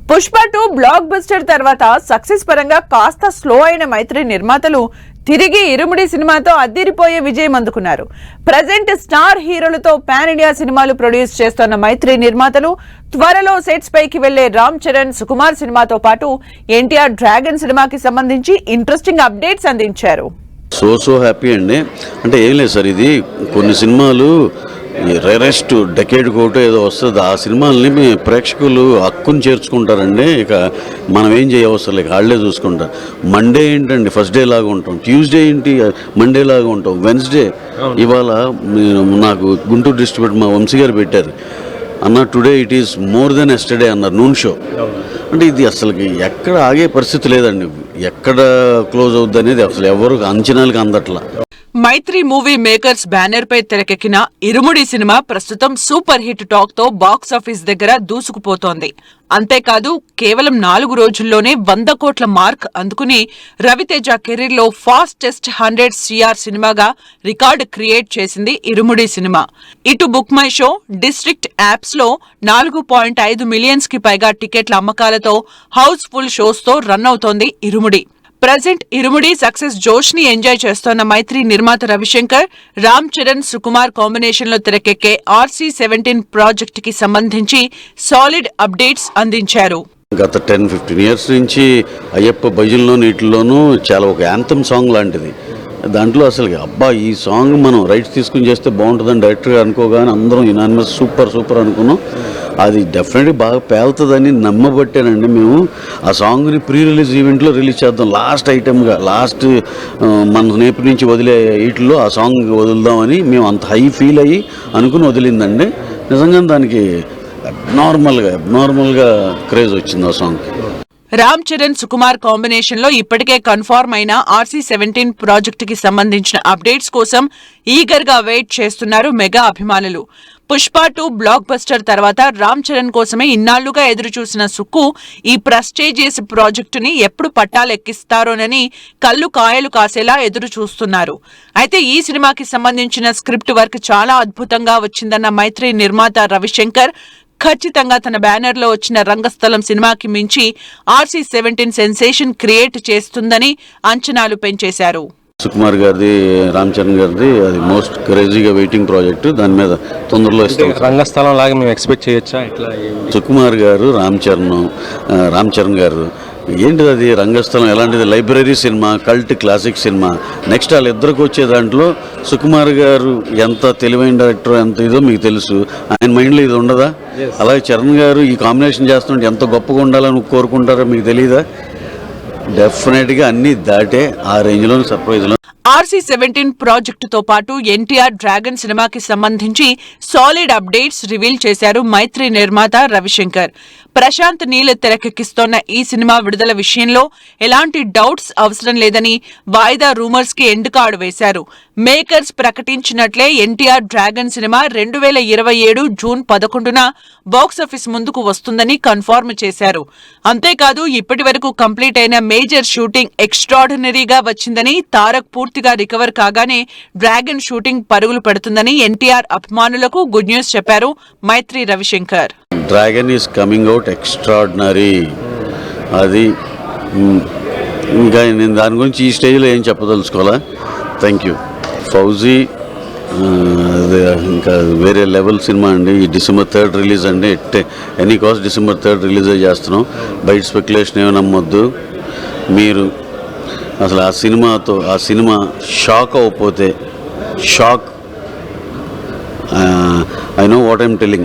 Pushpa 2 block buster తర్వాత success పరంగా కాస్త స్లో అయిన మైత్రి నిర్మాతలు తిరిగి ఇరుముడి సినిమాతో అద్దిరిపోయే విజయం అందుకున్నారు. ప్రెజెంట్ స్టార్ హీరోలతో పాన్ ఇండియా సినిమాలు ప్రొడ్యూస్ చేస్తున్న మైత్రి నిర్మాతలు త్వరలో సెట్స్ పైకి వెళ్లే రామ్ చరణ్, సుకుమార్ సినిమాతో పాటు ఎన్టీఆర్ డ్రాగన్ సినిమాకి సంబంధించి ఇంట్రెస్టింగ్ అప్డేట్స్ అందించారు. సో హ్యాపీ అండి. అంటే ఏం లేదు సార్, ఇది కొన్ని సినిమాలు రేరెస్ట్ డెకేడ్ కోటో ఏదో వస్తుంది, ఆ సినిమాలని ప్రేక్షకులు హక్కుని చేర్చుకుంటారండి. ఇక మనం ఏం చేయవసరం లేక వాళ్ళే చూసుకుంటారు. మండే ఏంటండి ఫస్ట్ డే లాగా ఉంటాం, ట్యూస్డే ఏంటి మండే లాగా ఉంటాం, వెన్స్డే ఇవాళ నాకు గుంటూరు డిస్ట్రిబ్యూటర్ మా వంశీ గారు పెట్టారు అన్న, today it is more than yesterday అన్నారు నూన్ షో. అంటే ఇది అసలుకి ఎక్కడ ఆగే పరిస్థితి లేదండి, ఎక్కడ క్లోజ్ అవుద్ది అనేది అసలు ఎవరు అంచనాలకు అందట్లా. మైత్రి మూవీ మేకర్స్ బ్యానర్ పై తెరకెక్కిన ఇరుముడి సినిమా ప్రస్తుతం సూపర్ హిట్ టాక్ తో బాక్స్ ఆఫీస్ దగ్గర దూసుకుపోతోంది. అంతేకాదు కేవలం 4 రోజుల్లోనే 100 కోట్ల మార్క్ అందుకుని రవితేజ కెరీర్ లో ఫాస్టెస్ట్ 100 CR సినిమాగా రికార్డు క్రియేట్ చేసింది ఇరుముడి సినిమా. ఇటు book my show, district apps లో 4.5 మిలియన్స్ కి పైగా టికెట్ల అమ్మకాలతో హౌస్ ఫుల్ షోస్ తో రన్ అవుతోంది ఇరుముడి. ప్రెజెంట్ ఇరుముడి సక్సెస్ జోష్ ని ఎంజాయ్ చేస్తోన్న మైత్రి నిర్మాత రవిశంకర్, రామ్ చరణ్, సుకుమార్ కాంబినేషన్ లో తెరకెక్కే RC-17 ప్రాజెక్ట్ కి సంబంధించి సాలిడ్ అప్డేట్స్ అందించారు. గత 10-15 ఇయర్స్ నుంచి అయ్యప్ప భజనలో నీటిలోనూ చాలా ఒక యాంథమ్ సాంగ్ లాంటిది. దాంట్లో అసలు అబ్బా ఈ సాంగ్ మనం రైట్స్ తీసుకుని చేస్తే బాగుంటుందని డైరెక్టర్గా అనుకోగానే అందరం యునానిమస్ సూపర్ అనుకున్నాం. అది డెఫినెట్గా బాగా పేలుతుందని నమ్మబట్టానండి. మేము ఆ సాంగ్ని ప్రీ రిలీజ్ ఈవెంట్లో రిలీజ్ చేద్దాం, లాస్ట్ ఐటమ్గా, లాస్ట్ మన నేపటి నుంచి వదిలే వీటిల్లో ఆ సాంగ్ వదులుదామని మేము అంత హై ఫీల్ అయ్యి అనుకుని వదిలిందండి. నిజంగా దానికి నార్మల్గా క్రేజ్ వచ్చింది ఆ సాంగ్కి. రామ్ చరణ్, సుకుమార్ కాంబినేషన్ లో ఇప్పటికే కన్ఫర్మ్ అయిన RC-17 ప్రాజెక్టు కి సంబంధించిన అప్డేట్స్ కోసం ఈగర్ గా వెయిట్ చేస్తున్నారు మెగా అభిమానులు. పుష్ప 2 బ్లాక్ బస్టర్ తర్వాత రామ్ చరణ్ కోసమే ఇన్నాళ్లుగా ఎదురుచూసిన సుక్కు ఈ ప్రెస్టీజియస్ ప్రాజెక్టుని ఎప్పుడు పట్టాలెక్కిస్తారోనని కళ్ళు కాయలు కాసేలా ఎదురు చూస్తున్నారు. అయితే ఈ సినిమాకి సంబంధించిన స్క్రిప్ట్ వర్క్ చాలా అద్భుతంగా వచ్చిందన్న మైత్రి నిర్మాత రవిశంకర్ ఖచ్చితంగా తన బ్యానర్ లో వచ్చిన రంగస్థలం సినిమాకి మించి RC-17 సెన్సేషన్ క్రియేట్ చేస్తుందని అంచనాలు పెంచేశారు. సుకుమార్ గారిది, రామ్ చరణ్ గారిది అది మోస్ట్ క్రేజీగా వెయిటింగ్ ప్రాజెక్టు. దాని మీద తొందరలో ఇస్తాం. రంగస్థలం లాగా మేము ఎక్స్పెక్ట్ చేయొచ్చా? ఇట్లా సుకుమార్ గారు, రామ్ చరణ్ గారు ఏంటిది అది రంగస్థలం ఎలాంటిది? Library cinema, cult classic cinema. Next వాళ్ళిద్దరికి వచ్చే దాంట్లో సుకుమార్ గారు ఎంత తెలివైన డైరెక్టర్, ఎంత ఇదో మీకు తెలుసు. ఆయన మైండ్లో ఇది ఉండదా? అలాగే చరణ్ గారు ఈ కాంబినేషన్ చేస్తుంటే ఎంత గొప్పగా ఉండాలని కోరుకుంటారో మీకు తెలియదా? డెఫినెట్గా అన్ని దాటే ఆ రేంజ్లో సర్ప్రైజ్లో. RC-17 ప్రాజెక్టుతో పాటు ఎన్టీఆర్ డ్రాగన్ సినిమాకి సంబంధించి సాలిడ్ అప్డేట్స్ రివీల్ చేశారు మైత్రి నిర్మాత రవిశంకర్. ప్రశాంత్ నీల్ తెరకెక్కిస్తోన్న ఈ సినిమా విడుదల విషయంలో ఎలాంటి డౌట్స్ అవసరం లేదని వాయిదా రూమర్స్ కి ఎండ్ కార్డు వేశారు. మేకర్స్ ప్రకటించినట్లే ఎన్టీఆర్ డ్రాగన్ సినిమా 2027 జూన్ 11న బాక్సాఫీస్ ముందుకు వస్తుందని కన్ఫర్మ్ చేశారు. అంతేకాదు ఇప్పటి వరకు కంప్లీట్ అయిన మేజర్ షూటింగ్ ఎక్స్ట్రాడినరీగా వచ్చిందని, తారక్ పూర్తిగా రికవర్ కాగానే డ్రాగన్ షూటింగ్ పరుగులు పెడుతుందని ఎన్టీఆర్ అభిమానులకు గుడ్ న్యూస్ చెప్పారు Mythri Ravishankar. Dragon is coming out extraordinary. అది ఇంకా నేను దాని గురించి ఈ స్టేజ్లో ఏం చెప్పదలుచుకోవాలా. Thank you. ఫౌజీ ఇంకా వేరే లెవెల్ సినిమా అండి. ఈ December 3 రిలీజ్ అండి. ఎనీ కాస్ట్ December 3 రిలీజే చేస్తున్నాం. బయట స్పెక్యులేషన్ ఏమి నమ్మొద్దు. మీరు అసలు ఆ సినిమా షాక్ అవ్వకపోతే shock. I know what I'm telling.